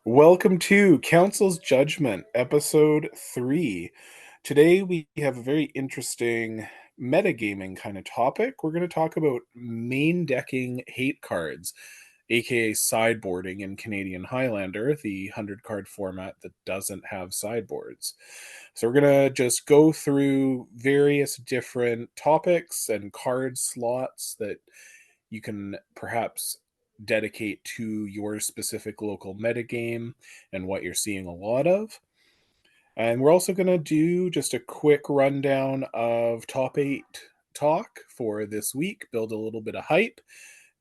Welcome to Council's Judgment, Episode 3. Today we have a very interesting metagaming kind of topic. We're going to talk about main decking hate cards, aka sideboarding in Canadian Highlander, the 100 card format that doesn't have sideboards. So we're going to just go through various different topics and card slots that you can perhaps dedicate to your specific local metagame and what you're seeing a lot of. And we're also going to do just a quick rundown of top 8 talk for this week, build a little bit of hype,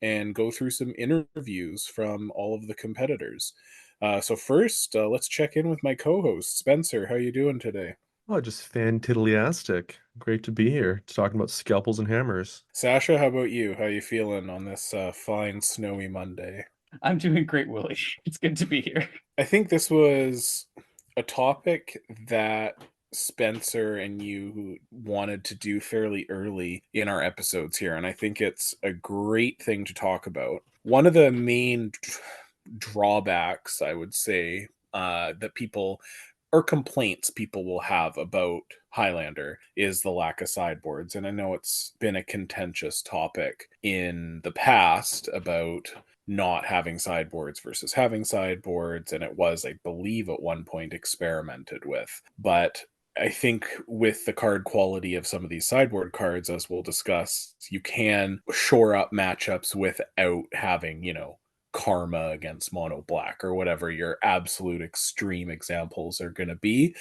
and go through some interviews from all of the competitors. So first, let's check in with my co-host, Spencer. How you doing today? Oh, just fantiddlyastic. Great to be here, talking about scalpels and hammers. Sasha, how about you? How you feeling on this fine snowy Monday? I'm doing great, Willie. It's good to be here. I think this was a topic that Spencer and you wanted to do fairly early in our episodes here, and I think it's a great thing to talk about. One of the main drawbacks, I would say, that people or complaints people will have about Highlander is the lack of sideboards. And I know it's been a contentious topic in the past about not having sideboards versus having sideboards. And it was, I believe, at one point experimented with. But I think with the card quality of some of these sideboard cards, as we'll discuss, you can shore up matchups without having, karma against mono black or whatever your absolute extreme examples are going to be.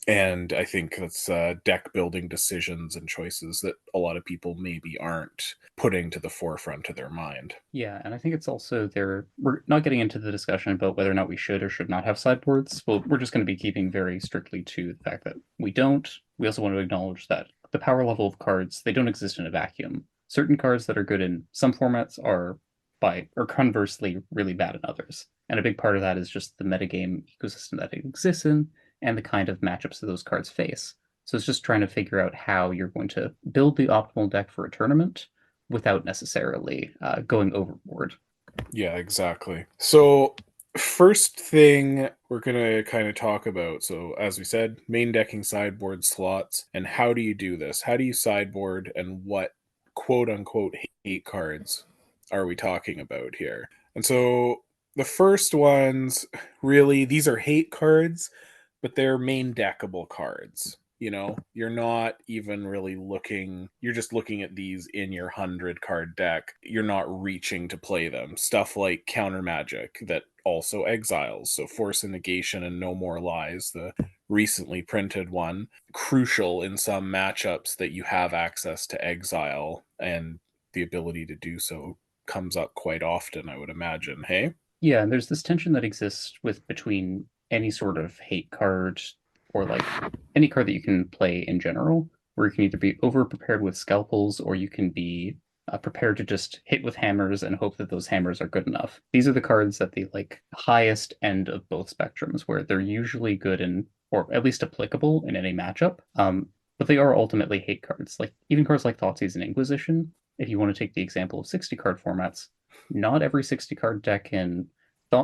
And I think that's deck building decisions and choices that a lot of people maybe aren't putting to the forefront of their mind. Yeah, and I think it's also there. We're not getting into the discussion about whether or not we should or should not have sideboards. Well, we're just going to be keeping very strictly to the fact that we don't. We also want to acknowledge that the power level of cards, they don't exist in a vacuum. Certain cards that are good in some formats are or conversely really bad in others. And a big part of that is just the metagame ecosystem that it exists in and the kind of matchups that those cards face. So it's just trying to figure out how you're going to build the optimal deck for a tournament without necessarily going overboard. Yeah, exactly. So, first thing we're going to kind of talk about. So, as we said, main decking sideboard slots. And how do you do this? How do you sideboard, and what quote unquote hate cards are we talking about here? And so, the first ones, really, these are hate cards, but they're main deckable cards. You're not even really looking, you're just looking at these in your 100 card deck. You're not reaching to play them. Stuff like counter magic that also exiles. So Force and Negation and No More Lies, the recently printed one, crucial in some matchups that you have access to exile, and the ability to do so comes up quite often, I would imagine. Hey? Yeah, and there's this tension that exists with between any sort of hate card or like any card that you can play in general, where you can either be over prepared with scalpels or you can be prepared to just hit with hammers and hope that those hammers are good enough. These are the cards at the like highest end of both spectrums, where they're usually good in or at least applicable in any matchup. But they are ultimately hate cards. Like even cards like Thoughtseize and Inquisition, if you want to take the example of 60 card formats, not every 60 card deck in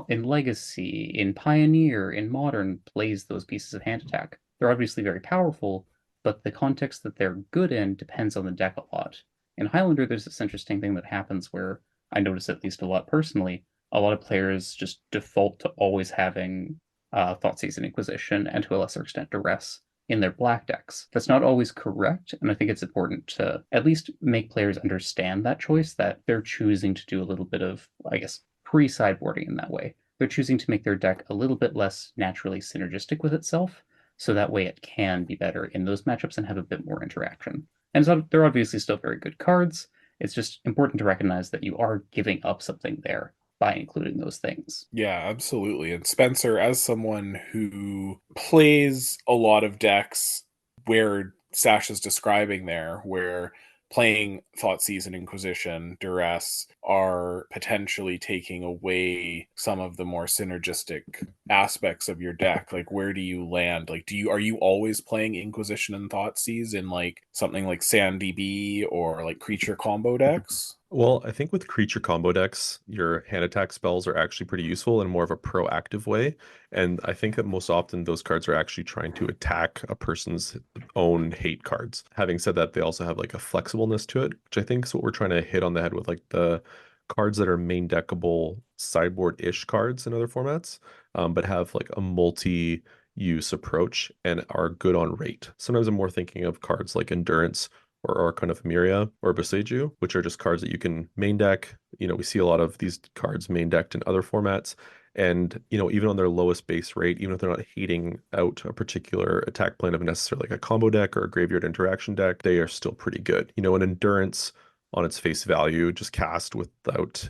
Legacy, in Pioneer, in Modern plays those pieces of hand attack. They're obviously very powerful, but the context that they're good in depends on the deck a lot. In Highlander, there's this interesting thing that happens where I notice at least a lot personally, a lot of players just default to always having Thoughtseize and Inquisition and to a lesser extent Duress in their black decks. That's not always correct, and I think it's important to at least make players understand that choice, that they're choosing to do a little bit of, I guess, pre-sideboarding in that way. They're choosing to make their deck a little bit less naturally synergistic with itself, so that way it can be better in those matchups and have a bit more interaction. And so they're obviously still very good cards. It's just important to recognize that you are giving up something there by including those things. Yeah, absolutely. And Spencer, as someone who plays a lot of decks where Sasha's describing there, where playing Thoughtseize and Inquisition, Duress are potentially taking away some of the more synergistic aspects of your deck. Like, where do you land? Like, are you always playing Inquisition and Thoughtseize in like something like SandDB or like creature combo decks? Well, I think with creature combo decks, your hand attack spells are actually pretty useful in more of a proactive way. And I think that most often those cards are actually trying to attack a person's own hate cards. Having said that, they also have like a flexibleness to it, which I think is what we're trying to hit on the head with like the cards that are main deckable sideboard-ish cards in other formats, but have like a multi-use approach and are good on rate. Sometimes I'm more thinking of cards like Endurance or Archon of Myria or Boseiju, which are just cards that you can main deck. We see a lot of these cards main decked in other formats. And, even on their lowest base rate, even if they're not hating out a particular attack plan of necessarily like a combo deck or a graveyard interaction deck, they are still pretty good. An Endurance on its face value, just cast without,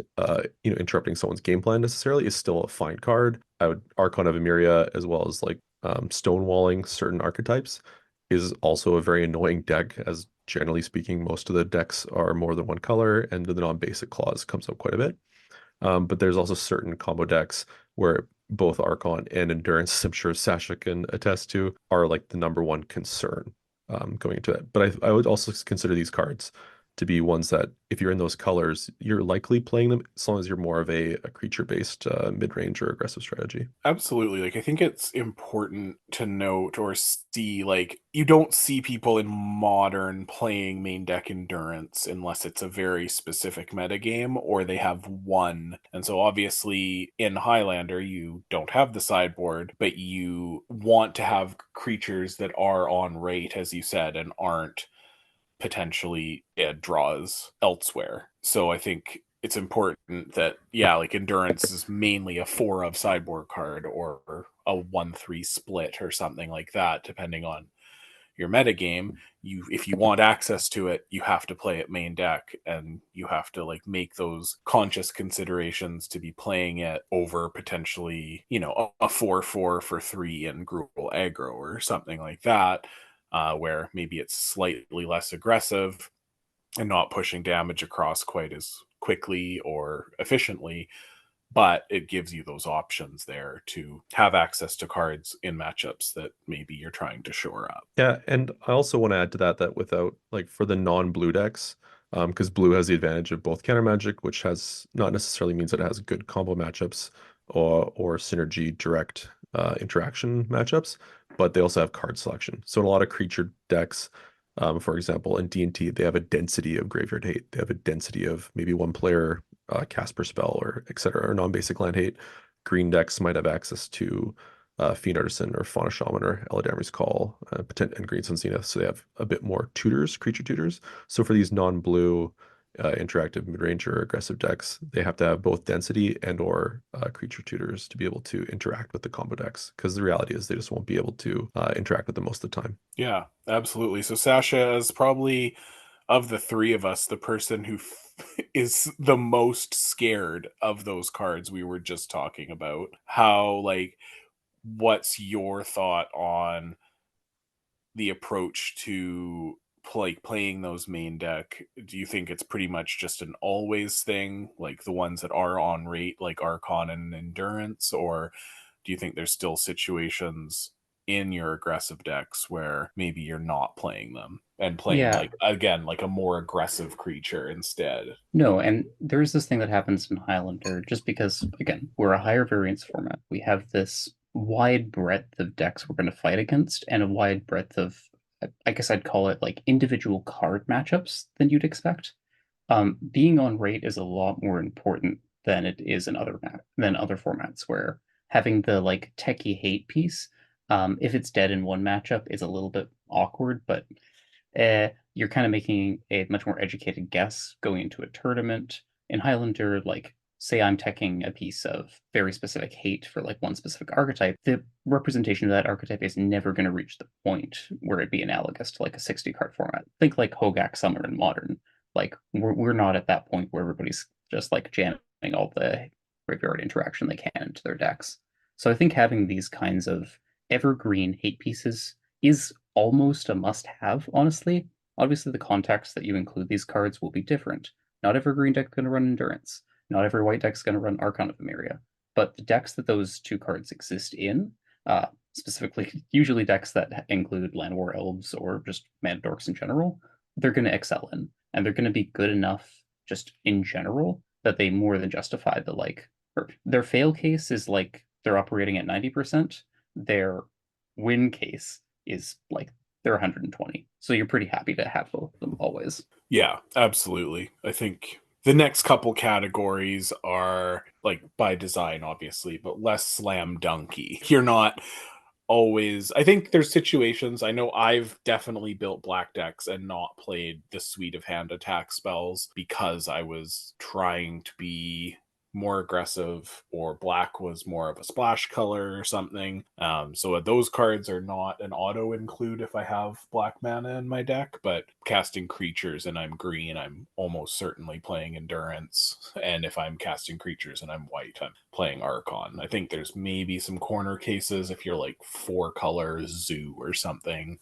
interrupting someone's game plan necessarily is still a fine card. I would Archon of Myria as well as like stonewalling certain archetypes is also a very annoying deck, as generally speaking, most of the decks are more than one color, and the non-basic clause comes up quite a bit. But there's also certain combo decks where both Archon and Endurance, as I'm sure Sasha can attest to, are like the number one concern going into it. But I would also consider these cards to be ones that, if you're in those colors, you're likely playing them as long as you're more of a creature-based mid-range or aggressive strategy. Absolutely. Like, I think it's important to note or see, like, you don't see people in Modern playing main deck Endurance unless it's a very specific metagame or they have one. And so obviously in Highlander, you don't have the sideboard, but you want to have creatures that are on rate, as you said, and aren't potentially draws elsewhere. So I think it's important that, yeah, like Endurance is mainly a 4 of sideboard card or a 1-3 split or something like that, depending on your metagame. If you want access to it, you have to play it main deck, and you have to like make those conscious considerations to be playing it over potentially, a 4/4 for 3 in Gruul aggro or something like that, where maybe it's slightly less aggressive and not pushing damage across quite as quickly or efficiently, but it gives you those options there to have access to cards in matchups that maybe you're trying to shore up. Yeah, and I also want to add to that without like for the non-blue decks, because blue has the advantage of both counter magic, which has not necessarily means that it has good combo matchups or synergy direct interaction matchups, but they also have card selection. So in a lot of creature decks, for example, in D&T, they have a density of graveyard hate. They have a density of maybe one player cast per spell or etc. or non-basic land hate. Green decks might have access to Fiend Artisan or Fauna Shaman or Eladamri's Call, and Green Sun Zenith, so they have a bit more tutors, creature tutors. So for these non-blue interactive mid-range or aggressive decks, they have to have both density and or creature tutors to be able to interact with the combo decks, because the reality is they just won't be able to interact with them most of the time. Yeah, absolutely. So Sasha is probably, of the three of us, the person who is the most scared of those cards we were just talking about. How, like, what's your thought on the approach to playing those main deck? Do you think it's pretty much just an always thing, like the ones that are on rate, like Archon and Endurance, or do you think there's still situations in your aggressive decks where maybe you're not playing them and playing, Yeah, like, again, like a more aggressive creature instead? no, and there's this thing that happens in Highlander just because, again, we're a higher variance format. We have this wide breadth of decks we're going to fight against and a wide breadth of, I guess I'd call it like individual card matchups than you'd expect. Being on rate is a lot more important than it is in other formats where having the like techie hate piece, if it's dead in one matchup, is a little bit awkward, but you're kind of making a much more educated guess going into a tournament. In Highlander, like say I'm teching a piece of very specific hate for like one specific archetype, the representation of that archetype is never going to reach the point where it'd be analogous to like a 60 card format. Think like Hogak Summer in Modern. Like we're not at that point where everybody's just like jamming all the graveyard interaction they can into their decks. So I think having these kinds of evergreen hate pieces is almost a must-have, honestly. Obviously, the context that you include these cards will be different. Not every green deck is going to run Endurance. Not every white deck is going to run Archon of Emeria. But the decks that those two cards exist in, specifically, usually decks that include Land War Elves or just Mana Dorks in general, they're going to excel in. And they're going to be good enough just in general, that they more than justify the like, or their fail case is like they're operating at 90%. Their win case is like they're 120. So you're pretty happy to have both of them always. Yeah, absolutely. I think the next couple categories are like by design, obviously, but less slam dunky. You're not always, I think there's situations, I know I've definitely built black decks and not played the suite of hand attack spells because I was trying to be more aggressive, or black was more of a splash color or something. So those cards are not an auto include if I have black mana in my deck, but casting creatures and I'm green, I'm almost certainly playing endurance. And if I'm casting creatures and I'm white, I'm playing Archon. I think there's maybe some corner cases if you're like 4-color zoo or something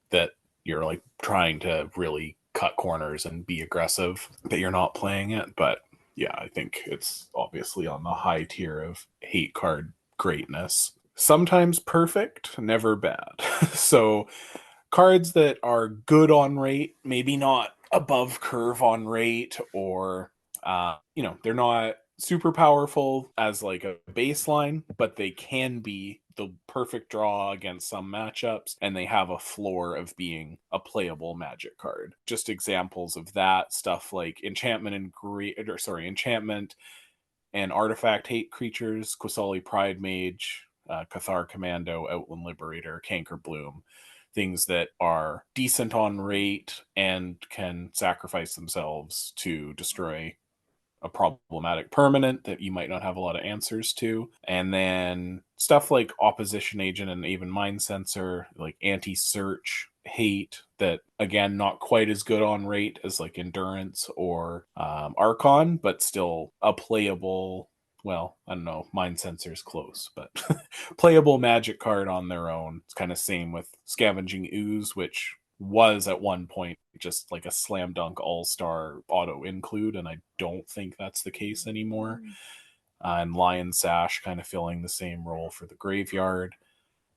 that you're like trying to really cut corners and be aggressive that you're not playing it. But yeah, I think it's obviously on the high tier of hate card greatness. Sometimes perfect, never bad. So cards that are good on rate, maybe not above curve on rate, or they're not super powerful as like a baseline, but they can be the perfect draw against some matchups, and they have a floor of being a playable Magic card. Just examples of that stuff like enchantment and artifact hate creatures, Qasali Pride Mage, Cathar Commando, Outland Liberator, Canker Bloom. Things that are decent on rate and can sacrifice themselves to destroy a problematic permanent that you might not have a lot of answers to. And then stuff like Opposition Agent and even Mind Sensor, like Anti-Search hate that, again, not quite as good on rate as like Endurance or Archon, but still a playable, well, I don't know, Mind Sensor's close, but playable Magic card on their own. It's kind of same with Scavenging Ooze, which was at one point just like a slam dunk all-star auto include, and I don't think that's the case anymore. And Lion Sash kind of filling the same role for the graveyard.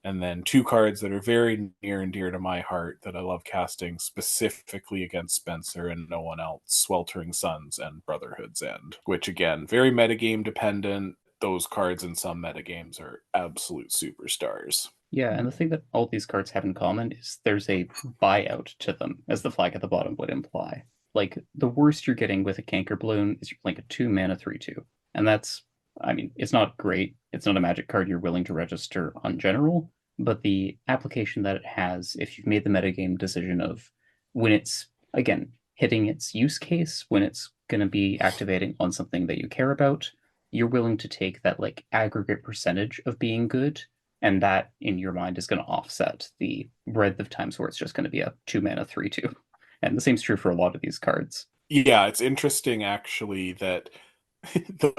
And then 2 cards that are very near and dear to my heart that I love casting specifically against Spencer and no one else: Sweltering Suns and Brotherhood's End, which again, very metagame dependent. Those cards in some metagames are absolute superstars. Yeah, and the thing that all these cards have in common is there's a buyout to them, as the flag at the bottom would imply. Like, the worst you're getting with a Canker Bloom is you're playing a 2-mana 3/2. And that's, I mean, it's not great. It's not a Magic card you're willing to register on general, but the application that it has, if you've made the metagame decision of when it's, again, hitting its use case, when it's going to be activating on something that you care about, you're willing to take that, like, aggregate percentage of being good, and that in your mind is going to offset the breadth of times where it's just going to be a 2-mana 3/2. And the same's true for a lot of these cards. Yeah, it's interesting actually that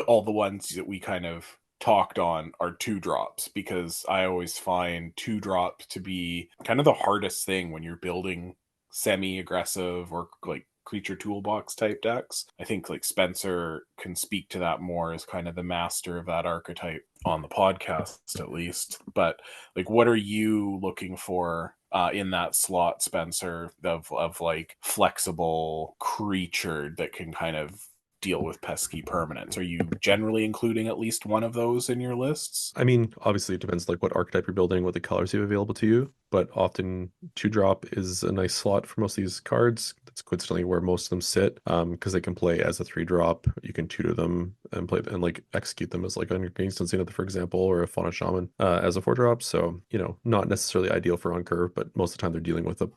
all the ones that we kind of talked on are 2-drops, because I always find 2-drop to be kind of the hardest thing when you're building semi-aggressive or like creature toolbox type decks. I think like Spencer can speak to that more as kind of the master of that archetype on the podcast, at least. But like, what are you looking for in that slot, Spencer, of like flexible creature that can kind of deal with pesky permanents? Are you generally including at least one of those in your lists? I mean, obviously it depends like what archetype you're building, what the colors you have available to you, but often 2-drop is a nice slot for most of these cards. That's coincidentally where most of them sit, because they can play as a 3-drop. You can tutor them and play and like execute them as like on your Greenstone Zenith, for example, or a Fauna Shaman as a 4-drop. So, not necessarily ideal for on curve, but most of the time they're dealing with a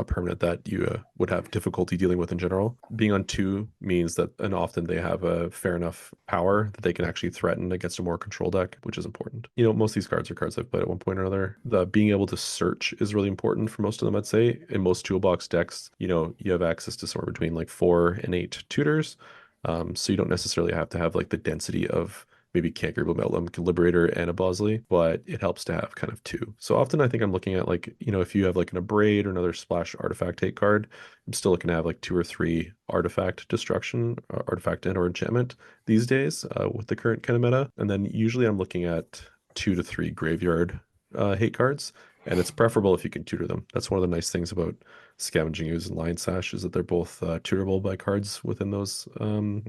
permanent that you would have difficulty dealing with in general. Being on 2 means that, and often they have a fair enough power that they can actually threaten against a more control deck, which is important. Most of these cards are cards I've played at one point or another. The being able to search is really important for most of them, I'd say. In most toolbox decks, you have access to somewhere between like 4 and 8 tutors. So you don't necessarily have to have like the density of maybe Canker Bloom, Outland Liberator, and a Bosley, but it helps to have kind of 2. So often I think I'm looking at like, if you have like an Abrade or another splash artifact take card, I'm still looking to have like 2 or 3 artifact destruction, artifact and or enchantment these days with the current kind of meta. And then usually I'm looking at 2 to 3 graveyard hate cards, and it's preferable if you can tutor them. That's one of the nice things about Scavenging Ooze and Lion Sash is that they're both tutorable by cards within those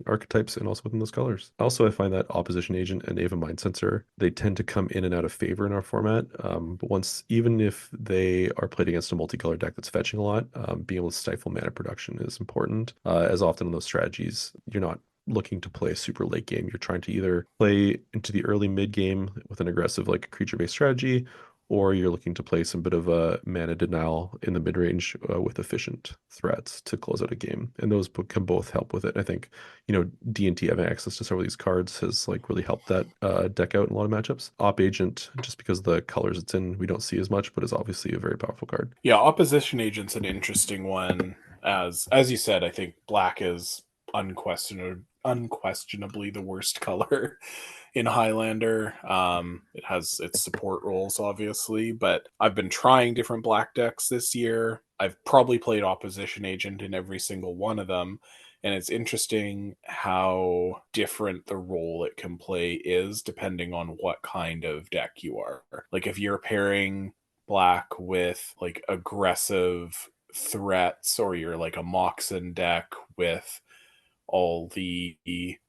archetypes and also within those colors. Also, I find that Opposition Agent and Ava Mind Sensor, they tend to come in and out of favor in our format. But even if they are played against a multicolor deck that's fetching a lot, being able to stifle mana production is important. As often in those strategies, you're not looking to play a super late game. You're trying to either play into the early mid game with an aggressive like creature-based strategy, or you're looking to play some bit of a mana denial in the mid range with efficient threats to close out a game, and those can both help with it. I think D&T having access to several of these cards has like really helped that deck out in a lot of matchups. Op Agent, just because of the colors it's in, we don't see as much, but is obviously a very powerful card. Yeah, Opposition Agent's an interesting one. As you said, I think black is unquestionably the worst color in Highlander. It has its support roles, obviously, but I've been trying different black decks this year. I've probably played Opposition Agent in every single one of them, and it's interesting how different the role it can play is depending on what kind of deck you are. Like if you're pairing black with like aggressive threats, or you're like a Moxen deck with all the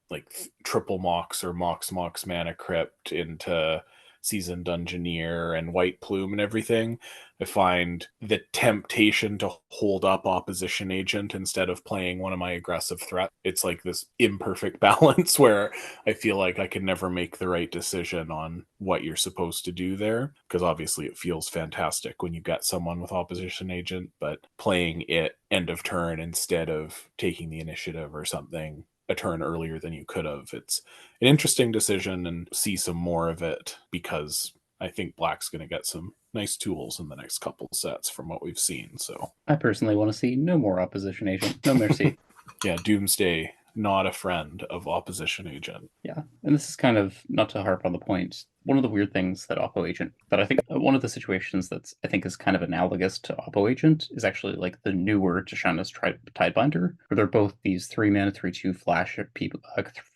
like triple Mox or Mox Mana Crypt into Seasoned Dungeoneer and White Plume and everything, I find the temptation to hold up Opposition Agent instead of playing one of my aggressive threats. It's like this imperfect balance where I feel like I can never make the right decision on what you're supposed to do there, because obviously it feels fantastic when you get someone with Opposition Agent, but playing it end of turn instead of taking the initiative or something a turn earlier than you could have. It's an interesting decision, and see some more of it, because I think black's going to get some nice tools in the next couple sets from what we've seen. So I personally want to see no more Opposition Agent. No mercy. yeah, Doomsday, not a friend of Opposition Agent. Yeah, and this is kind of, not to harp on the point, one of the weird things that Oppo Agent, that I think one of the situations that's I think is kind of analogous to Oppo Agent is actually like the newer Tashana's Tidebinder, where they're both these 3-mana 3/2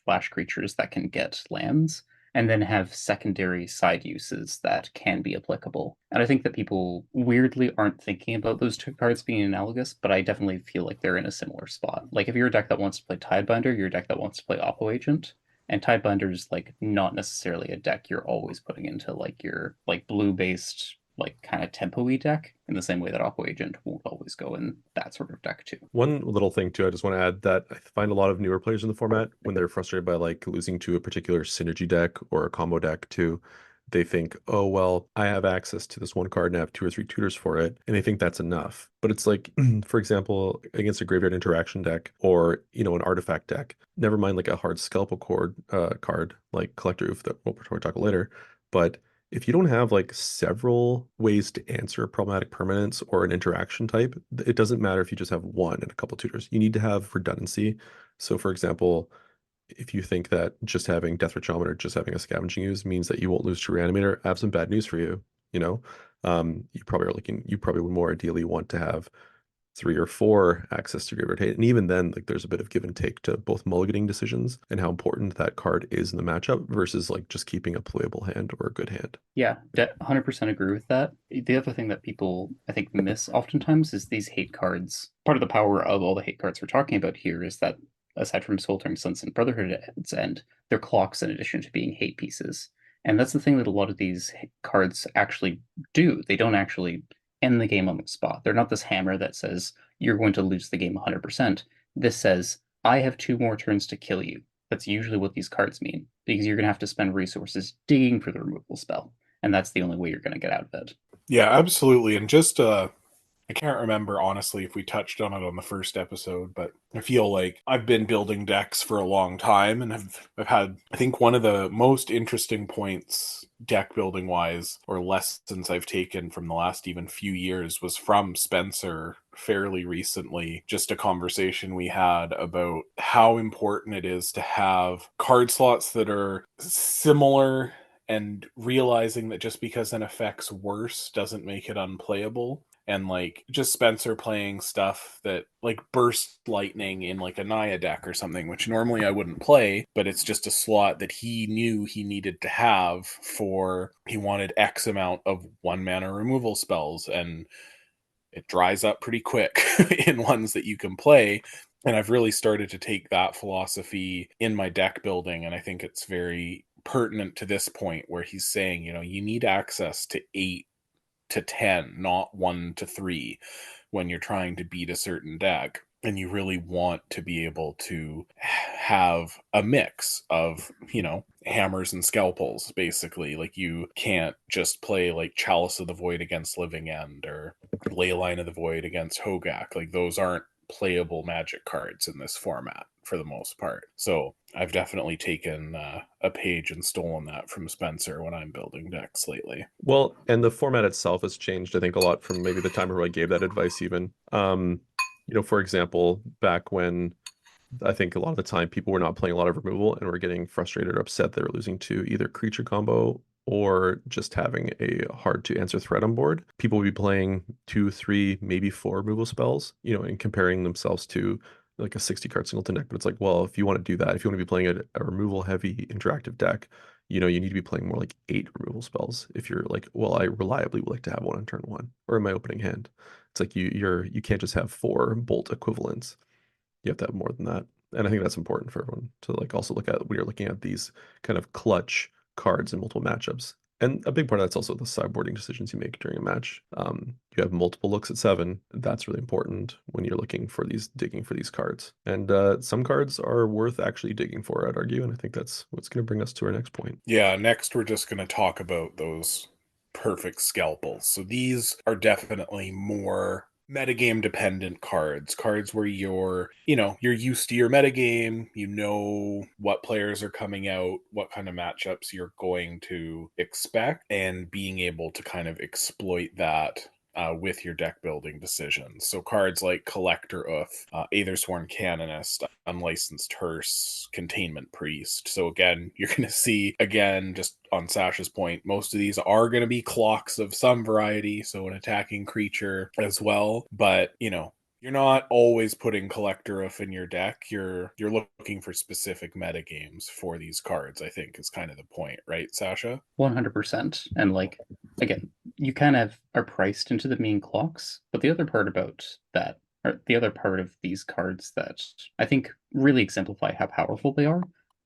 flash creatures that can get lands, and then have secondary side uses that can be applicable. And I think that people weirdly aren't thinking about those two cards being analogous, but I definitely feel like they're in a similar spot. Like if you're a deck that wants to play Tidebinder, you're a deck that wants to play Oppo Agent. And Tidebinder is like not necessarily a deck you're always putting into like your like blue-based like kind of tempo-y deck, in the same way that Oppo Agent won't always go in that sort of deck too. One little thing too, I just want to add that I find a lot of newer players in the format, when they're frustrated by like losing to a particular synergy deck or a combo deck too, they think, oh, well, I have access to this one card and I have 2 or 3 tutors for it. And they think that's enough. But it's like, for example, against a graveyard interaction deck or, an artifact deck, never mind like a hard scalpel card like Collector Oof that we'll talk later. But if you don't have like several ways to answer a problematic permanence or an interaction type, it doesn't matter if you just have one and a couple tutors. You need to have redundancy. So for example, if you think that just having Death Ritual or just having a Scavenging Ooze means that you won't lose to Reanimator, I have some bad news for you. You probably would more ideally want to have 3 or 4 access to Graveyard Hate. And even then, like there's a bit of give and take to both mulliganing decisions and how important that card is in the matchup versus like just keeping a playable hand or a good hand. Yeah, 100% agree with that. The other thing that people, I think, miss oftentimes is these hate cards. Part of the power of all the hate cards we're talking about here is that, aside from Sweltering Suns and Brotherhood at its end, they're clocks in addition to being hate pieces. And that's the thing that a lot of these cards actually do. They don't actually end the game on the spot. They're not this hammer that says, you're going to lose the game 100%. This says, I have 2 more turns to kill you. That's usually what these cards mean, because you're going to have to spend resources digging for the removal spell. And that's the only way you're going to get out of it. Yeah, absolutely. And just I can't remember honestly if we touched on it on the first episode, but I feel like I've been building decks for a long time, and I've had, I think, one of the most interesting points deck building wise, or lessons I've taken from the last even few years, was from Spencer fairly recently. Just a conversation we had about how important it is to have card slots that are similar, and realizing that just because an effect's worse doesn't make it unplayable. And like just Spencer playing stuff that like burst lightning in like a Naya deck or something, which normally I wouldn't play, but it's just a slot that he knew he needed to have for, he wanted X amount of 1 mana removal spells. And it dries up pretty quick in ones that you can play. And I've really started to take that philosophy in my deck building, and I think it's very pertinent to this point where he's saying, you need access to 8 to 10, not 1 to 3 when you're trying to beat a certain deck. And you really want to be able to have a mix of, hammers and scalpels, basically. Like, you can't just play like Chalice of the Void against Living End or Leyline of the Void against Hogak. Like, those aren't playable Magic cards in this format for the most part. So I've definitely taken a page and stolen that from Spencer when I'm building decks lately. Well, and the format itself has changed, I think, a lot from maybe the time where I gave that advice even. For example, back when I think a lot of the time people were not playing a lot of removal and were getting frustrated or upset they were losing to either creature combo or just having a hard to answer threat on board. People would be playing 2, 3, maybe 4 removal spells, and comparing themselves to like a 60 card singleton deck. But it's like, well, if you want to do that, if you want to be playing a removal heavy interactive deck, you need to be playing more like 8 removal spells. If you're like, well, I reliably would like to have one on turn 1 or in my opening hand. It's like you can't just have 4 bolt equivalents. You have to have more than that. And I think that's important for everyone to like also look at when you're looking at these kind of clutch cards in multiple matchups. And a big part of that's also the sideboarding decisions you make during a match. You have multiple looks at 7. That's really important when you're looking for digging for these cards. And some cards are worth actually digging for, I'd argue. And I think that's what's going to bring us to our next point. Yeah, next we're just going to talk about those perfect scalpels. So these are definitely more metagame dependent cards where you're used to your metagame, what players are coming out, what kind of matchups you're going to expect, and being able to kind of exploit that with your deck building decisions. So cards like Collector Oath, Aethersworn Canonist, Unlicensed Hearse, Containment Priest. So again, you're going to see, again, just on Sasha's point, most of these are going to be clocks of some variety, so an attacking creature as well. But, you're not always putting Collector Oath in your deck. You're looking for specific metagames for these cards, I think, is kind of the point, right, Sasha? 100%. And like, again, you kind of are priced into the mean clocks, but the other part about that, or the other part of these cards that I think really exemplify how powerful they are,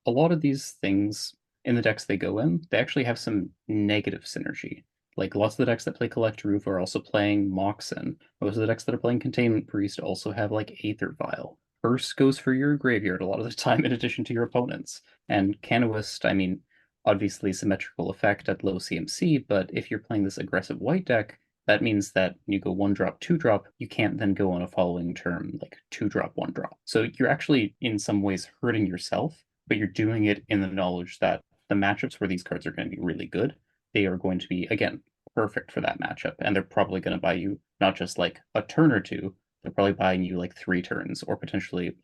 a lot of these things in the decks they go in, they actually have some negative synergy. Like, lots of the decks that play Collector Roof are also playing Moxen. Most of the decks that are playing Containment Priest also have like Aether Vial. First goes for your graveyard a lot of the time in addition to your opponents. And Canoist, I mean, obviously symmetrical effect at low CMC, but if you're playing this aggressive white deck, that means that you go 1-drop, 2-drop, you can't then go on a following turn like 2-drop, 1-drop. So you're actually in some ways hurting yourself, but you're doing it in the knowledge that the matchups where these cards are going to be really good, they are going to be, again, perfect for that matchup. And they're probably going to buy you not just like a turn or two, they're probably buying you like 3 turns, or potentially,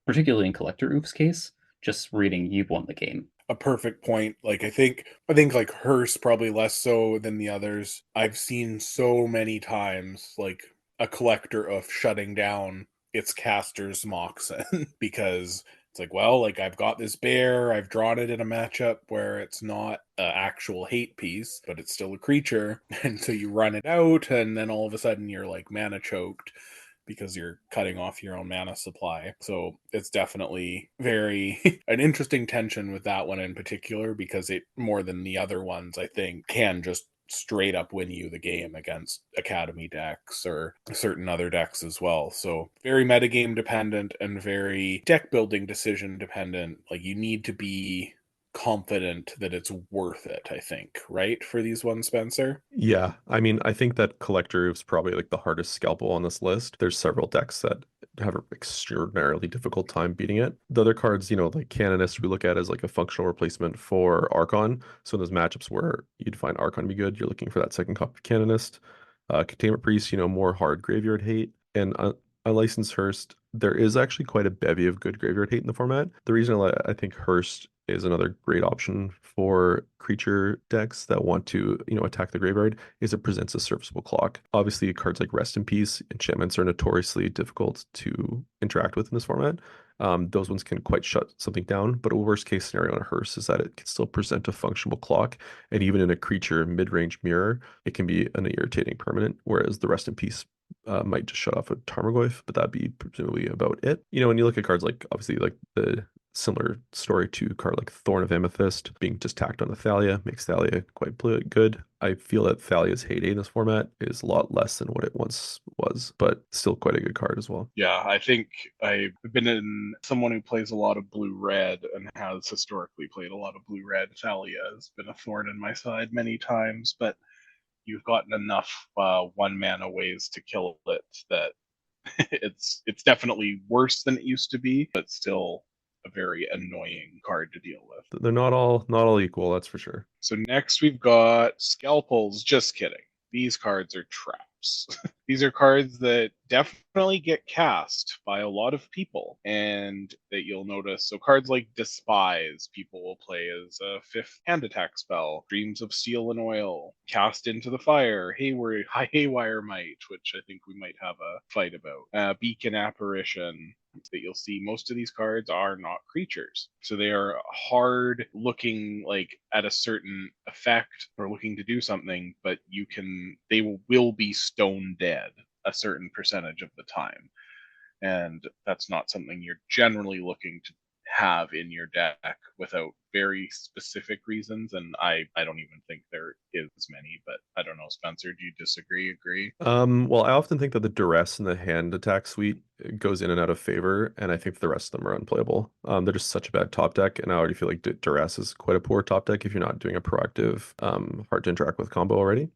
particularly in Collector Oof's case, just reading you've won the game. A perfect point. Like, I think like Hearse probably less so than the others. I've seen so many times like a Collector of shutting down its caster's Moxen because it's like, well, like, I've got this bear, I've drawn it in a matchup where it's not an actual hate piece, but it's still a creature. And so you run it out, and then all of a sudden you're like mana choked because you're cutting off your own mana supply. So it's definitely very an interesting tension with that one in particular, because it, more than the other ones, I think, can just straight up win you the game against academy decks or certain other decks as well. So very metagame dependent and very deck building decision dependent. Like, you need to be confident that it's worth it, I think, right, for these ones, Spencer? Yeah, I mean, I think that Collector is probably like the hardest scalpel on this list. There's several decks that have an extraordinarily difficult time beating it. The other cards, like Canonist, we look at as like a functional replacement for Archon. So in those matchups where you'd find Archon be good, you're looking for that second copy of Canonist. Containment Priest, more hard graveyard hate. And Unlicensed Hearse, there is actually quite a bevy of good graveyard hate in the format. The reason I think Hearse is another great option for creature decks that want to, attack the graveyard is it presents a serviceable clock. Obviously, cards like Rest in Peace, enchantments are notoriously difficult to interact with in this format. Those ones can quite shut something down, but a worst case scenario on a Hearse is that it can still present a functional clock, and even in a creature mid-range mirror, it can be an irritating permanent, whereas the Rest in Peace might just shut off a Tarmogoyf, but that'd be presumably about it. When you look at cards like obviously like the similar story to a card like Thorn of Amethyst being just tacked on the Thalia makes Thalia quite good. I feel that Thalia's heyday in this format is a lot less than what it once was, but still quite a good card as well. Yeah, I think I've been in someone who plays a lot of blue-red and has historically played a lot of blue-red. Thalia has been a thorn in my side many times, but you've gotten enough one mana ways to kill it that it's definitely worse than it used to be, but still a very annoying card to deal with. They're not all equal, that's for sure. So next we've got Scalpels. Just kidding. These cards are traps. These are cards that definitely get cast by a lot of people, and that you'll notice. So cards like Despise, people will play as a 5th hand attack spell. Dreams of Steel and Oil, Cast into the Fire, Haywire Might, which I think we might have a fight about. Beacon Apparition. That you'll see most of these cards are not creatures, so they are hard looking like at a certain effect or looking to do something, but they will be stone dead a certain percentage of the time, and that's not something you're generally looking to have in your deck without very specific reasons, and I don't even think there is many, but I don't know. Spencer, do you agree? Well, I often think that the duress in the hand attack suite goes in and out of favor, and I think the rest of them are unplayable. They're just such a bad top deck, and I already feel like duress is quite a poor top deck if you're not doing a proactive, hard to interact with combo already.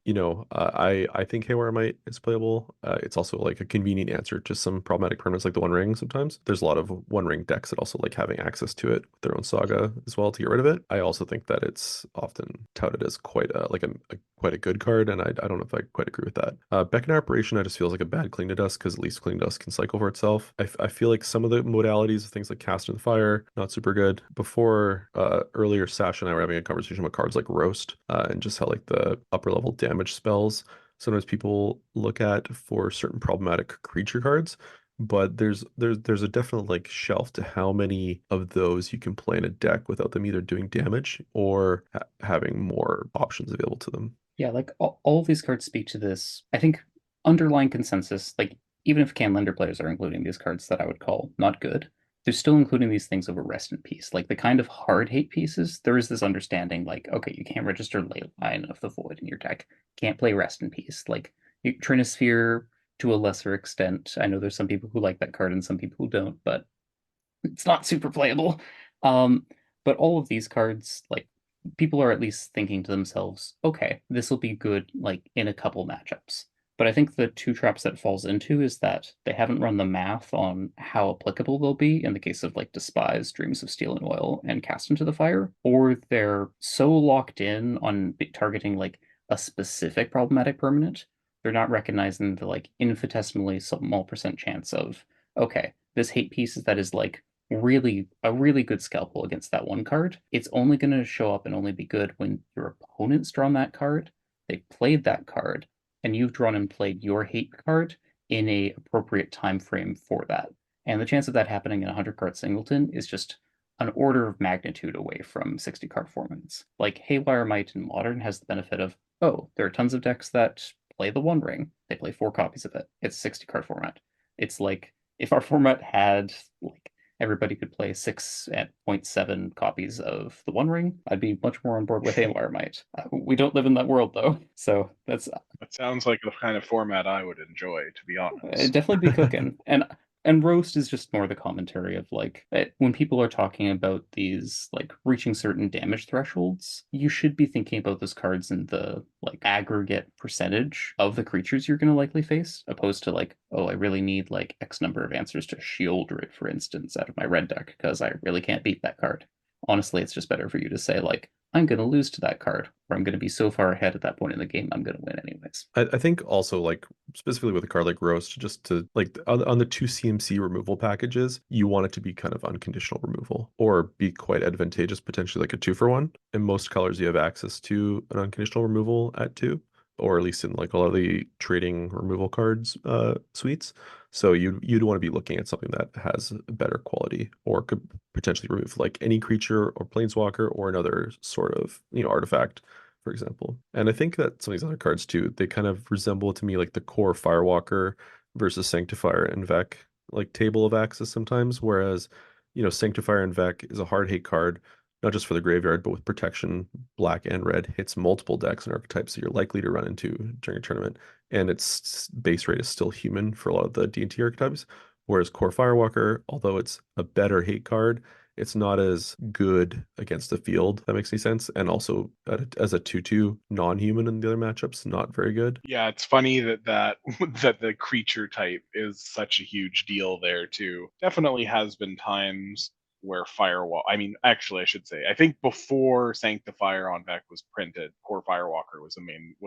I think Haywire Might is playable. It's also like a convenient answer to some problematic permanents like the One Ring. Sometimes there's a lot of One Ring decks that also like having access to it with their own saga as well to get rid of it. I also think that it's often touted as quite a good card, and I don't know if I quite agree with that. Beckon Apparition, I just feels like a bad Cling to Dust because at least Cling to Dust can cycle for itself. I feel like some of the modalities of things like Cast in the Fire, not super good. Before, earlier, Sasha and I were having a conversation about cards like Roast, and just how like the upper level damage spells sometimes people look at for certain problematic creature cards, but there's a definite like shelf to how many of those you can play in a deck without them either doing damage or having more options available to them. Yeah, like all of these cards speak to this, I think, underlying consensus. Like, even if Canlander players are including these cards that I would call not good, they're still including these things over Rest in Peace. Like, the kind of hard hate pieces, there is this understanding, like, okay, you can't register Leyline of the Void in your deck, can't play Rest in Peace. Like, Trinisphere, to a lesser extent. I know there's some people who like that card and some people who don't, but it's not super playable. But all of these cards, like, people are at least thinking to themselves, okay, this will be good like in a couple matchups. But I think the two traps that falls into is that they haven't run the math on how applicable they'll be in the case of like Despise, Dreams of Steel and Oil, and Cast into the Fire, or they're so locked in on targeting like a specific problematic permanent, they're not recognizing the like infinitesimally small percent chance of, okay, this hate piece that is like really good scalpel against that one card. It's only going to show up and only be good when your opponent's drawn that card, they played that card, and you've drawn and played your hate card in a appropriate time frame for that. And the chance of that happening in a 100-card singleton is just an order of magnitude away from 60-card formats. Like Haywire Might in Modern has the benefit of, oh, there are tons of decks that play the One Ring. They play 4 copies of it. It's a 60-card format. It's like if our format had like everybody could play 6.7 copies of the One Ring, I'd be much more on board with Haywire Might. We don't live in that world though, so that sounds like the kind of format I would enjoy, to be honest. definitely be cooking. And Roast is just more the commentary of like when people are talking about these like reaching certain damage thresholds, you should be thinking about those cards in the like aggregate percentage of the creatures you're going to likely face, opposed to like, oh, I really need like X number of answers to Shieldred, for instance, out of my red deck because I really can't beat that card. Honestly, it's just better for you to say like, I'm going to lose to that card, or I'm going to be so far ahead at that point in the game, I'm going to win anyways. I think also like specifically with a card like Roast, just to like on the 2 CMC removal packages, you want it to be kind of unconditional removal or be quite advantageous, potentially like a 2-for-1. In most colors, you have access to an unconditional removal at 2, or at least in like a lot of the trading removal cards suites. So you'd want to be looking at something that has better quality or could potentially remove like any creature or planeswalker or another sort of artifact for example. And I think that some of these other cards too, they kind of resemble to me like the core Firewalker versus Sanctifier and Vec like table of axes sometimes, whereas Sanctifier and Vec is a hard hate card, not just for the graveyard, but with protection, black and red, hits multiple decks and archetypes that you're likely to run into during a tournament. And its base rate is still human for a lot of the D&T archetypes. Whereas Core Firewalker, although it's a better hate card, it's not as good against the field. If that makes any sense. And also as a 2/2 non-human in the other matchups, not very good. Yeah, it's funny that that the creature type is such a huge deal there too. Definitely has been times where Firewall. I mean, actually, I should say, I think before Sanctifier on Vec was printed, Core Firewalker was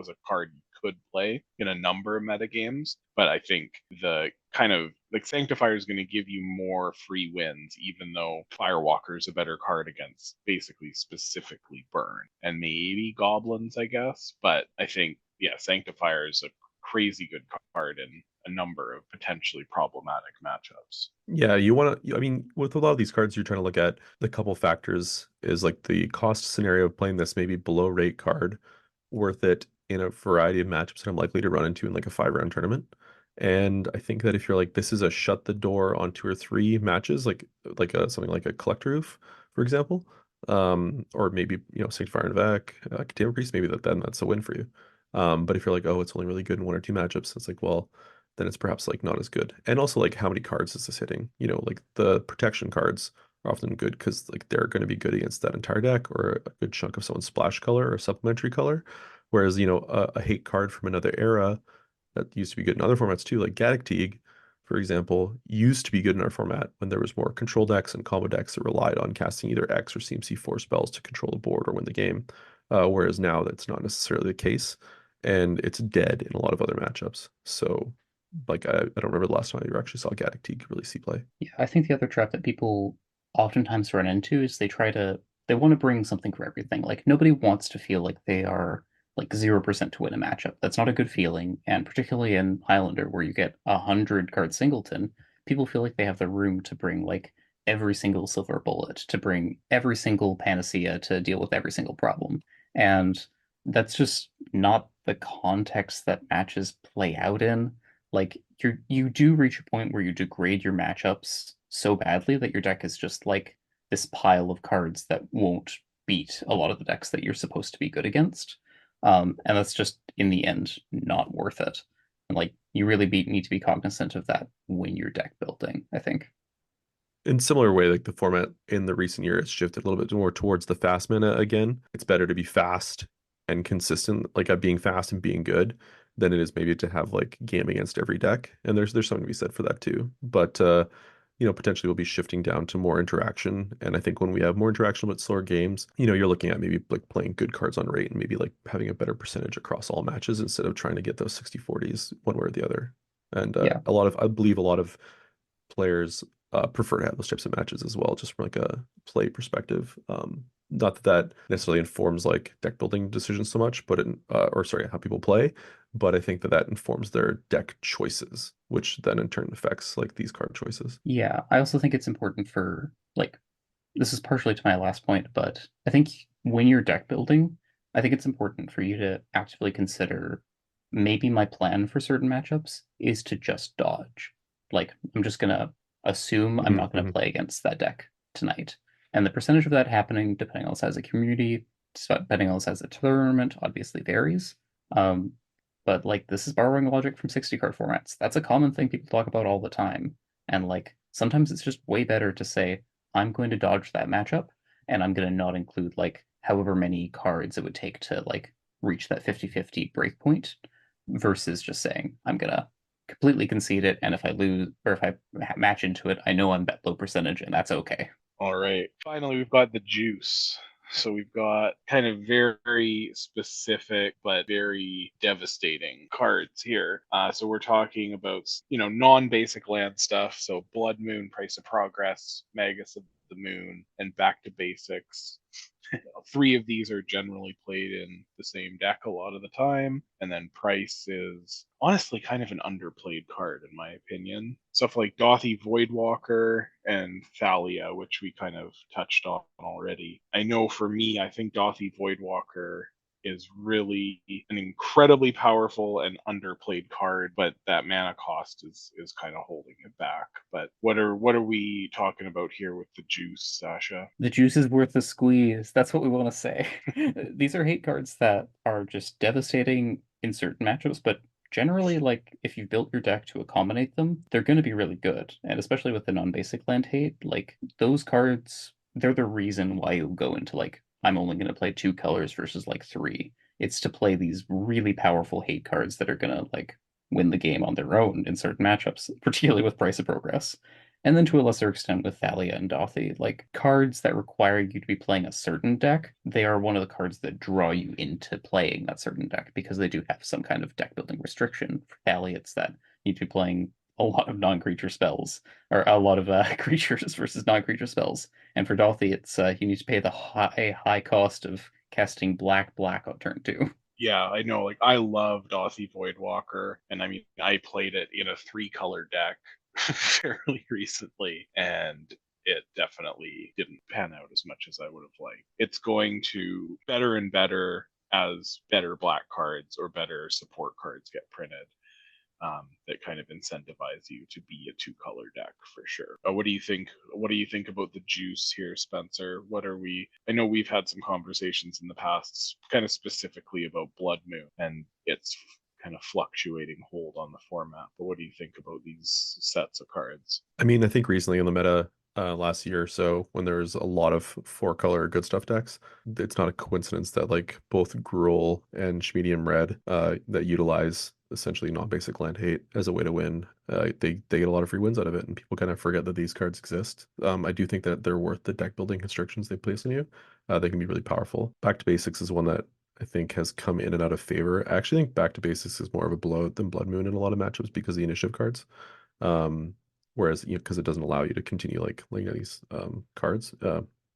a card you could play in a number of metagames. But I think the kind of like Sanctifier is going to give you more free wins, even though Firewalker is a better card against basically specifically burn and maybe goblins, I guess. But I think Sanctifier is a crazy good card in a number of potentially problematic matchups. Yeah, you want to, I mean, with a lot of these cards, you're trying to look at the couple factors is like the cost scenario of playing this maybe below rate card, worth it in a variety of matchups that I'm likely to run into in like a 5-round tournament. And I think that if you're like, this is a shut the door on 2 or 3 matches, like something like a Collector Roof, for example, or maybe, Sanctifier and Vec, Containment Priest, maybe then that's a win for you. But if you're like, oh, it's only really good in 1 or 2 matchups, it's like, well, then it's perhaps like not as good. And also like how many cards is this hitting? Like the protection cards are often good because like they're going to be good against that entire deck or a good chunk of someone's splash color or supplementary color. Whereas, a hate card from another era that used to be good in other formats too, like Gaddock Teeg, for example, used to be good in our format when there was more control decks and combo decks that relied on casting either X or CMC4 spells to control the board or win the game. Whereas now that's not necessarily the case, and it's dead in a lot of other matchups. So, like, I don't remember the last time you actually saw Gaddock Teeg really see play. Yeah, I think the other trap that people oftentimes run into is they want to bring something for everything. Like nobody wants to feel like they are like 0% to win a matchup. That's not a good feeling. And particularly in Highlander, where you get 100 card singleton, people feel like they have the room to bring like every single silver bullet, to bring every single panacea to deal with every single problem. And that's just not the context that matches play out in. Like you do reach a point where you degrade your matchups so badly that your deck is just like this pile of cards that won't beat a lot of the decks that you're supposed to be good against. And that's just in the end not worth it. And like you really need to be cognizant of that when you're deck building, I think. In similar way, like the format in the recent year, it's shifted a little bit more towards the fast mana again. It's better to be fast and consistent, like at being fast and being good, than it is maybe to have like game against every deck. And there's something to be said for that too. But potentially we'll be shifting down to more interaction. And I think when we have more interaction with slower games, you're looking at maybe like playing good cards on rate and maybe like having a better percentage across all matches instead of trying to get those 60-40s one way or the other. And Yeah. I believe a lot of players prefer to have those types of matches as well, just from like a play perspective. Not that that necessarily informs like deck building decisions so much, but how people play. But I think that that informs their deck choices, which then in turn affects like these card choices. Yeah. I also think it's important for like this is partially to my last point, but I think when you're deck building, I think it's important for you to actively consider maybe my plan for certain matchups is to just dodge. Like, I'm just going to assume I'm not going to play against that deck tonight. And the percentage of that happening, depending on the size of the community, depending on the size of the tournament, obviously varies. But like, this is borrowing logic from 60 card formats. That's a common thing people talk about all the time. And like, sometimes it's just way better to say, I'm going to dodge that matchup, and I'm going to not include like however many cards it would take to like reach that 50-50 breakpoint versus just saying, I'm going to completely concede it, and if I lose or if I match into it, I know I'm bet low percentage, and that's okay. All right. Finally, we've got the juice. So we've got kind of very specific but very devastating cards here. So we're talking about, non-basic land stuff. So Blood Moon, Price of Progress, Magus of the Moon, and Back to Basics. 3 of these are generally played in the same deck a lot of the time. And then Price is honestly kind of an underplayed card, in my opinion. Stuff like Dothy Voidwalker and Thalia, which we kind of touched on already. I know for me, I think Dothy Voidwalker is really an incredibly powerful and underplayed card, but that mana cost is kind of holding it back. But what are we talking about here with the juice, Sasha? The juice is worth the squeeze. That's what we want to say. These are hate cards that are just devastating in certain matchups, but generally, like, if you built your deck to accommodate them, they're going to be really good. And especially with the non-basic land hate, like, those cards, they're the reason why you go into, like, I'm only going to play 2 colors versus, like, 3. It's to play these really powerful hate cards that are going to, like, win the game on their own in certain matchups, particularly with Price of Progress. And then to a lesser extent with Thalia and Dothi, like cards that require you to be playing a certain deck, they are one of the cards that draw you into playing that certain deck because they do have some kind of deck building restriction. For Thalia, it's that you need to be playing a lot of non-creature spells, or a lot of creatures versus non-creature spells. And for Dothi, it's you need to pay the high cost of casting black on turn 2. Yeah, I know. Like, I love Dothi Voidwalker, and I mean, I played it in a 3-color deck fairly recently, and it definitely didn't pan out as much as I would have liked. It's going to better and better as better black cards or better support cards get printed. That kind of incentivize you to be a 2-color deck for sure. What do you think? What do you think about the juice here, Spencer? What are we? I know we've had some conversations in the past, kind of specifically about Blood Moon and its kind of fluctuating hold on the format. But what do you think about these sets of cards? I mean, I think recently in the meta, last year or so, when there was a lot of 4-color good stuff decks, it's not a coincidence that like both Gruul and Medium Red that utilize essentially non-basic land hate as a way to win, they get a lot of free wins out of it, and people kind of forget that these cards exist. I do think that they're worth the deck building constrictions they place on you. They can be really powerful. Back to Basics is one that I think has come in and out of favor. I actually think Back to Basics is more of a blowout than Blood Moon in a lot of matchups because of the initiative cards. Whereas, you know, because it doesn't allow you to continue like looking at these cards.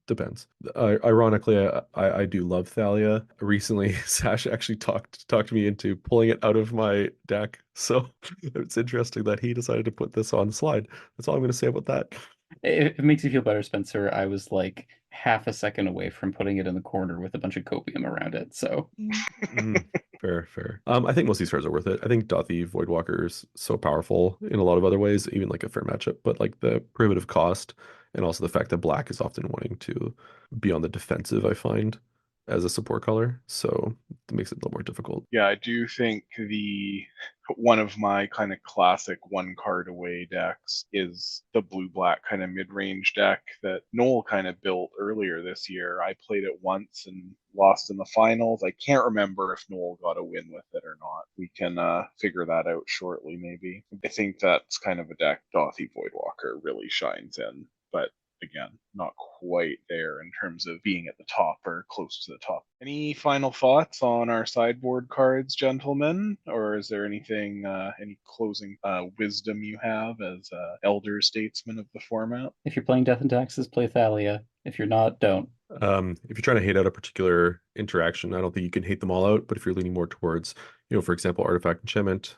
Depends. Ironically, I do love Thalia. Recently, Sash actually talked me into pulling it out of my deck. So it's interesting that he decided to put this on the slide. That's all I'm going to say about that. It makes you feel better, Spencer. I was like half a second away from putting it in the corner with a bunch of copium around it. So Fair. I think most of these cards are worth it. I think Dothi Voidwalker is so powerful in a lot of other ways, even like a fair matchup. But like the prohibitive cost and also the fact that black is often wanting to be on the defensive, I find, as a support color. So it makes it a little more difficult. Yeah, I do think the one of my kind of classic 1-card away decks is the blue-black kind of mid-range deck that Noel kind of built earlier this year. I played it once and lost in the finals. I can't remember if Noel got a win with it or not. We can figure that out shortly, maybe. I think that's kind of a deck Dothi Voidwalker really shines in, but again, not quite there in terms of being at the top or close to the top. Any final thoughts on our sideboard cards, gentlemen? Or is there anything, any closing wisdom you have as elder statesman of the format? if you're playing Death and Taxes, play Thalia. If you're not, don't. If you're trying to hate out a particular interaction, I don't think you can hate them all out. But if you're leaning more towards, you know, for example, artifact enchantment,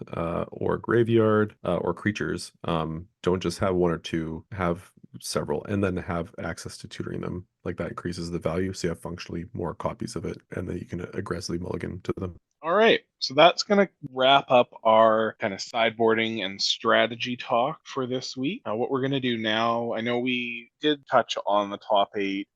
or graveyard, or creatures, don't just have one or two, have several, and then have access to tutoring them. Like that increases the value, so you have functionally more copies of it, and then you can aggressively mulligan to them. All right, so that's going to wrap up our kind of sideboarding and strategy talk for this week. What we're going to do now, I know we did touch on the top 8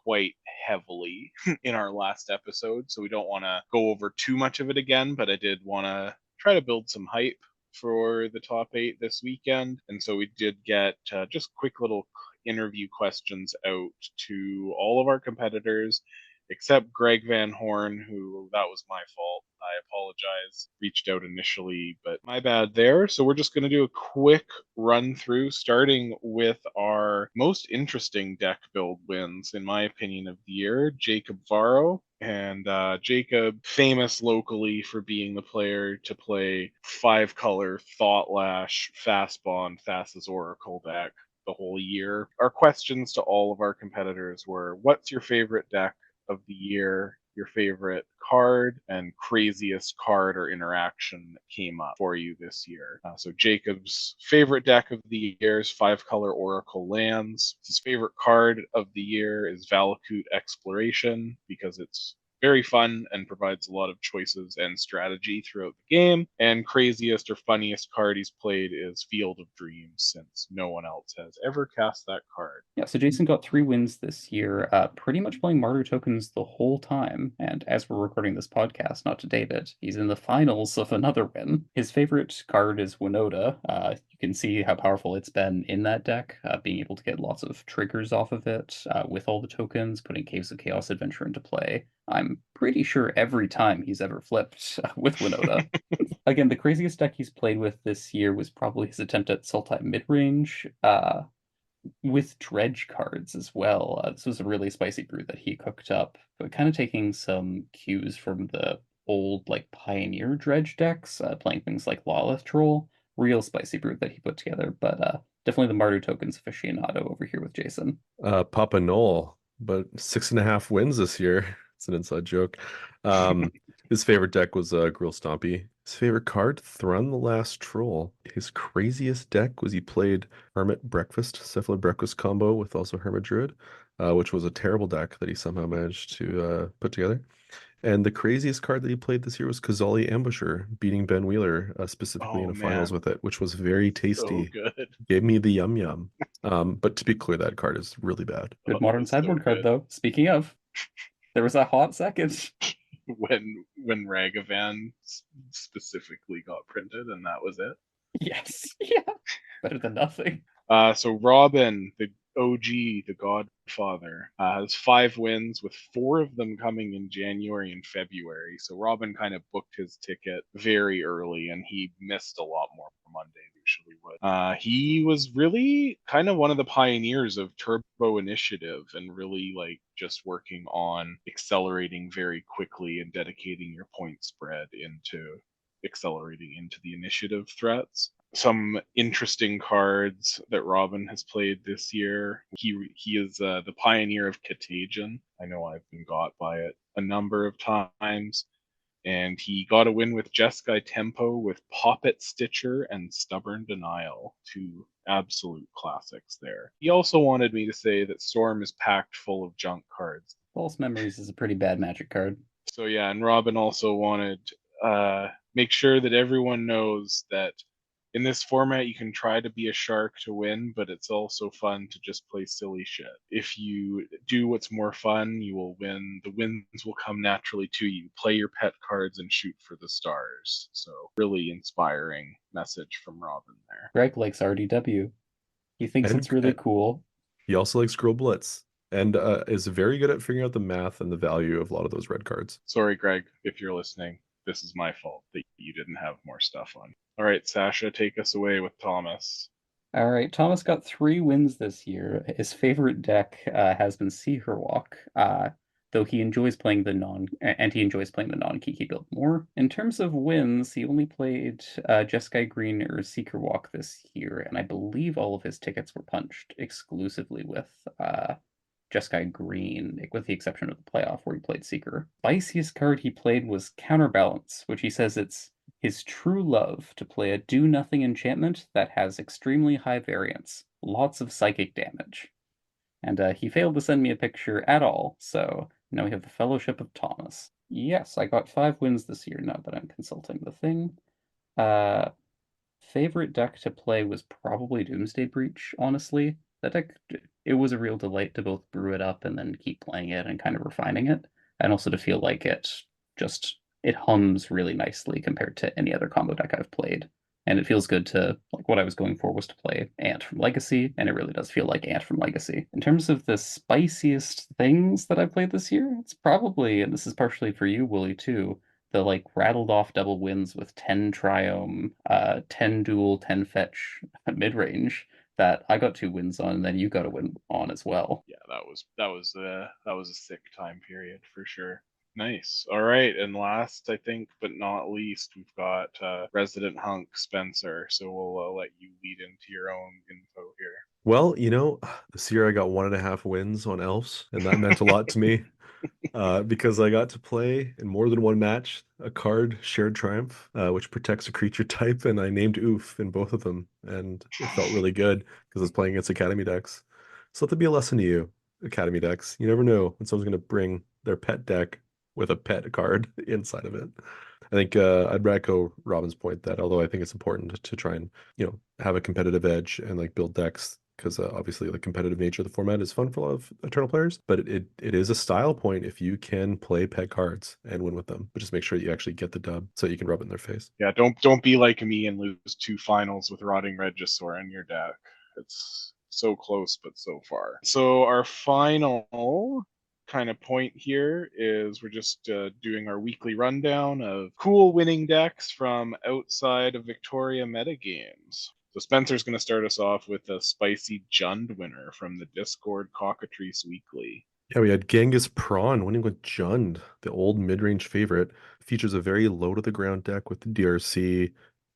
quite heavily in our last episode, so we don't want to go over too much of it again, but I did want to try to build some hype for the top 8 this weekend. And so we did get just quick little interview questions out to all of our competitors, except Greg Van Horn, who that was my fault. I apologize. Reached out initially, but my bad there. So we're just going to do a quick run through, starting with our most interesting deck build wins, in my opinion, of the year, Jacob Varro. And Jacob, famous locally for being the player to play 5-color Thoughtlash, Fastbond, Thassa's Oracle deck the whole year. Our questions to all of our competitors were, what's your favorite deck of the year, your favorite card, and craziest card or interaction that came up for you this year? So Jacob's favorite deck of the year is 5-color Oracle lands. His favorite card of the year is Valakut Exploration because it's very fun and provides a lot of choices and strategy throughout the game. And craziest or funniest card he's played is Field of Dreams, since no one else has ever cast that card. Yeah, so Jason got 3 wins this year, pretty much playing Martyr tokens the whole time. And as we're recording this podcast, not to date it, he's in the finals of another win. His favorite card is Winota. You can see how powerful it's been in that deck, being able to get lots of triggers off of it with all the tokens, putting Caves of Chaos Adventure into play. I'm pretty sure every time he's ever flipped with Winota. Again, the craziest deck he's played with this year was probably his attempt at Sultai Midrange. With dredge cards as well. This was a really spicy brew that he cooked up, but kind of taking some cues from the old like Pioneer dredge decks, playing things like Lawless Troll. Real spicy brew that he put together, but definitely the Martyr tokens aficionado over here with Jason. Papa Noel, but 6.5 wins this year. It's an inside joke. His favorite deck was Grill Stompy. His favorite card, Thrun the Last Troll. His craziest deck was he played Hermit Breakfast, Cephalid Breakfast combo with also Hermit Druid, which was a terrible deck that he somehow managed to put together. And the craziest card that he played this year was Kazali Ambusher, beating Ben Wheeler specifically in a finals with it, which was very tasty. So good. Gave me the yum yum. But to be clear, that card is really bad. Good modern sideboard card, though. Speaking of, there was a hot second when Ragavan specifically got printed, and that was it. Yes, yeah, better than nothing. So Robin, the OG, the Godfather, has 5 wins, with 4 of them coming in January and February. So Robin kind of booked his ticket very early, and he missed a lot more Monday than usually would. He was really kind of one of the pioneers of Turbo Initiative, and really like just working on accelerating very quickly and dedicating your point spread into accelerating into the initiative threats. Some interesting cards that Robin has played this year. He is the pioneer of Contagion. I know I've been got by it a number of times. And he got a win with Jeskai Tempo with Poppet Stitcher and Stubborn Denial, 2 absolute classics there. He also wanted me to say that Storm is packed full of junk cards. False Memories is a pretty bad Magic card. So yeah, and Robin also wanted make sure that everyone knows that in this format, you can try to be a shark to win, but it's also fun to just play silly shit. If you do what's more fun, you will win. The wins will come naturally to you. Play your pet cards and shoot for the stars. So really inspiring message from Robin there. Greg likes RDW. He thinks it's really cool. He also likes Scroll Blitz, and is very good at figuring out the math and the value of a lot of those red cards. Sorry, Greg, if you're listening. This is my fault that you didn't have more stuff on. All right, Sasha, take us away with Thomas. All right, Thomas got 3 wins this year. His favorite deck has been Seekerwalk, though he enjoys playing the non-Kiki build more. In terms of wins, he only played Jeskai Green or Seekerwalk this year, and I believe all of his tickets were punched exclusively with Jeskai Green, with the exception of the playoff where he played Seeker. Spiciest card he played was Counterbalance, which he says it's his true love to play a do-nothing enchantment that has extremely high variance, lots of psychic damage. And he failed to send me a picture at all, so now we have the Fellowship of Thomas. Yes, I got 5 wins this year now that I'm consulting the thing. Favorite deck to play was probably Doomsday Breach, honestly. That deck, it was a real delight to both brew it up and then keep playing it and kind of refining it, and also to feel like it hums really nicely compared to any other combo deck I've played. And it feels good to, like, what I was going for was to play Ant from Legacy, and it really does feel like Ant from Legacy. In terms of the spiciest things that I've played this year, it's probably, and this is partially for you, Wooly, too, the, like, rattled off double wins with 10 Triome, 10 Duel, 10 Fetch Midrange that I got 2 wins on, and then you got a win on as well. Yeah, that was a sick time period for sure. Nice. All right, and last, I think, but not least, we've got Resident Hunk Spencer. So we'll let you lead into your own info here. Well, this year I got 1.5 wins on Elves, and that meant a lot to me because I got to play in more than one match a card, Shared Triumph, which protects a creature type, and I named Oof in both of them, and it felt really good because I was playing against Academy decks. So let that be a lesson to you, Academy decks. You never know when someone's going to bring their pet deck with a pet card inside of it. I think I'd echo Robin's point that although I think it's important to try and, have a competitive edge and like build decks because obviously the competitive nature of the format is fun for a lot of Eternal players, but it is a style point if you can play pet cards and win with them. But just make sure that you actually get the dub so you can rub it in their face. Yeah, don't be like me and lose 2 finals with Rotting Regisaur in your deck. It's so close, but so far. So our final kind of point here is we're just doing our weekly rundown of cool winning decks from outside of Victoria metagames. So Spencer's going to start us off with a spicy Jund winner from the Discord Cockatrice Weekly. Yeah, we had GenghisPrawn winning with Jund, the old mid-range favorite. Features a very low to the ground deck with the DRC,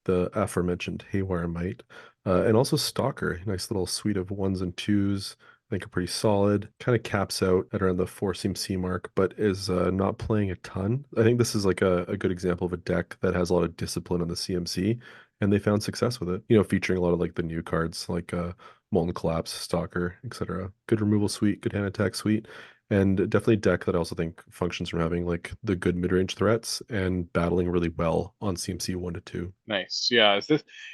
the aforementioned Haywire Might, and also Stalker. Nice little suite of 1s and 2s. I think are pretty solid. Kind of caps out at around the 4 CMC mark, but is not playing a ton. I think this is like a good example of a deck that has a lot of discipline on the CMC, and they found success with it. Featuring a lot of like the new cards like Molten Collapse, Stalker, etc. Good removal suite, good hand attack suite, and definitely a deck that I also think functions from having like the good mid-range threats and battling really well on CMC 1 to 2. Nice. Yeah.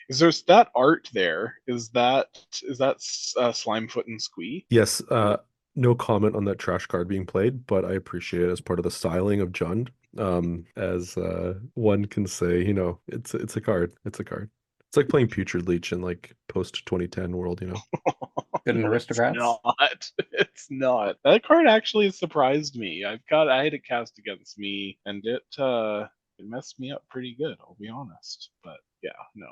Is there's that art there? Is that Slimefoot and Squee? Yes. No comment on that trash card being played, but I appreciate it as part of the styling of Jund. As one can say, it's a card. It's a card. It's like playing Putrid Leech in like post 2010 world, Good in Aristocrats? It's not. That card actually surprised me. I had it cast against me, and it messed me up pretty good. I'll be honest, but yeah, no,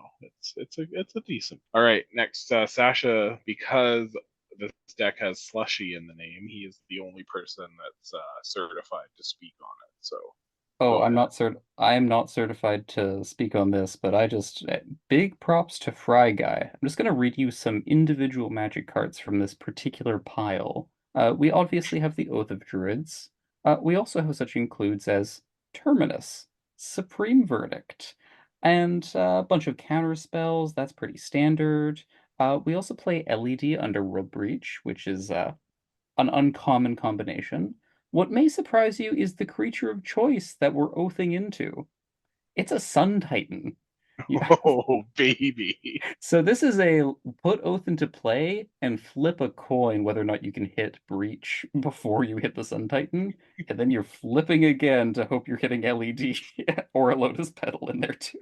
it's a decent. All right, next Sasha, because this deck has Slushie in the name, he is the only person that's certified to speak on it. So. Oh, I am not certified to speak on this, but big props to Fry Guy. I'm just gonna read you some individual Magic cards from this particular pile. We obviously have the Oath of Druids. We also have such includes as Terminus, Supreme Verdict, and a bunch of counter spells. That's pretty standard. We also play LED under World Breach, which is an uncommon combination. What may surprise you is the creature of choice that we're oathing into. It's a Sun Titan. Oh, baby. So this is a put oath into play and flip a coin whether or not you can hit breach before you hit the Sun Titan, and then you're flipping again to hope you're hitting LED or a Lotus Petal in there too.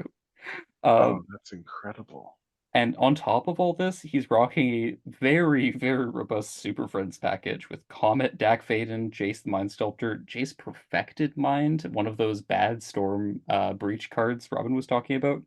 Oh, that's incredible. And on top of all this, he's rocking a very, very robust Super Friends package with Comet, Dak Faden, Jace the Mind Sculptor, Jace Perfected Mind, one of those bad Storm Breach cards Robin was talking about,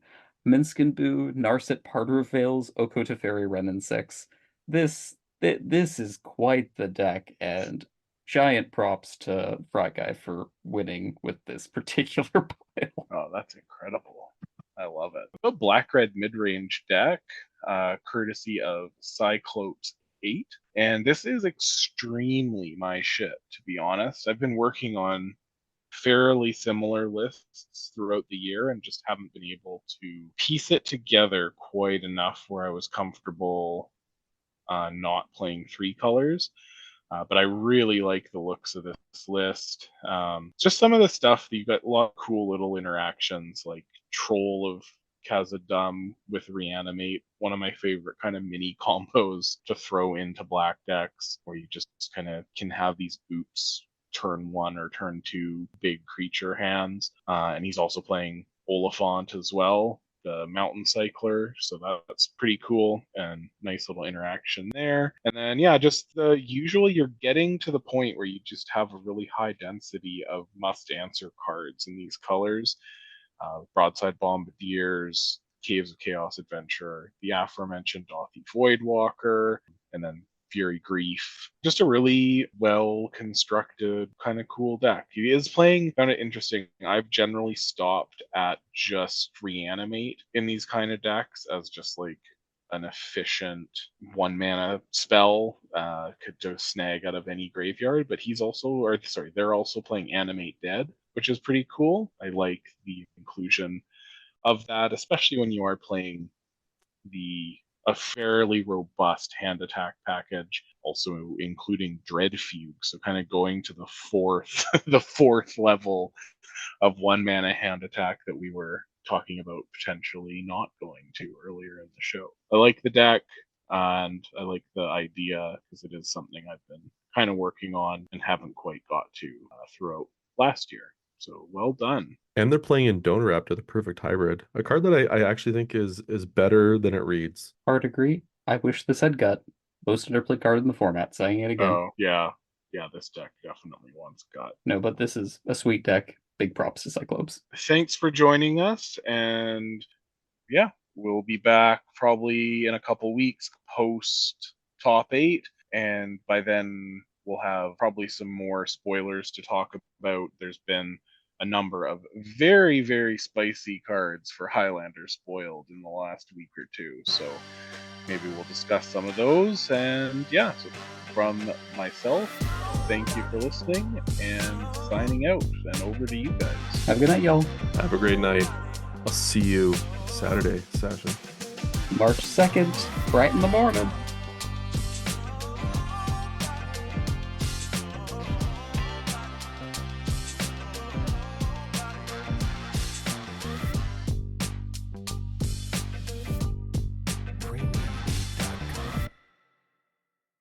Minskin Boo, Narset Parter of Veils, Oko Teferi, Renin 6. This is quite the deck, and giant props to Fry Guy for winning with this particular pile. Oh, that's incredible. I love it. A black-red mid-range deck, courtesy of Cyclops 8. And this is extremely my shit, to be honest. I've been working on fairly similar lists throughout the year and just haven't been able to piece it together quite enough where I was comfortable not playing 3 colors. But I really like the looks of this list. Just some of the stuff that you've got a lot of cool little interactions, like Troll of Khazad-dûm with Reanimate, one of my favorite kind of mini combos to throw into black decks, where you just kind of can have these boots turn 1 or turn 2 big creature hands. And he's also playing Oliphant as well, the Mountain Cycler, so that's pretty cool and nice little interaction there. And then yeah, just usually you're getting to the point where you just have a really high density of must answer cards in these colors. Broadside Bombardiers, Caves of Chaos Adventure, the aforementioned Dothy Voidwalker, and then Fury Grief. Just a really well constructed, kind of cool deck. He is playing kind of interesting. I've generally stopped at just Reanimate in these kind of decks as just like an efficient 1 mana spell, could just snag out of any graveyard. But they're also playing Animate Dead, which is pretty cool. I like the inclusion of that, especially when you are playing the a fairly robust hand attack package, also including Dread Fugue. So kind of going to the fourth the fourth level of 1-mana hand attack that we were talking about potentially not going to earlier in the show. I like the deck and I like the idea because it is something I've been kind of working on and haven't quite got to throughout last year. So well done. And they're playing in Donor Raptor, the perfect hybrid. A card that I actually think is better than it reads. Hard agree. I wish this had Gut. Most underplayed card in the format, saying it again. Oh, yeah. Yeah, this deck definitely wants Gut. No, but this is a sweet deck. Big props to Cyclopes. Thanks for joining us, and yeah, we'll be back probably in a couple weeks post top 8, and by then we'll have probably some more spoilers to talk about. There's been a number of very, very spicy cards for Highlander spoiled in the last week or two, so maybe we'll discuss some of those. And yeah, so from myself, thank you for listening and signing out, and over to you guys. Have a good night, y'all. Have a great night. I'll see you Saturday session. March 2nd, bright in the morning.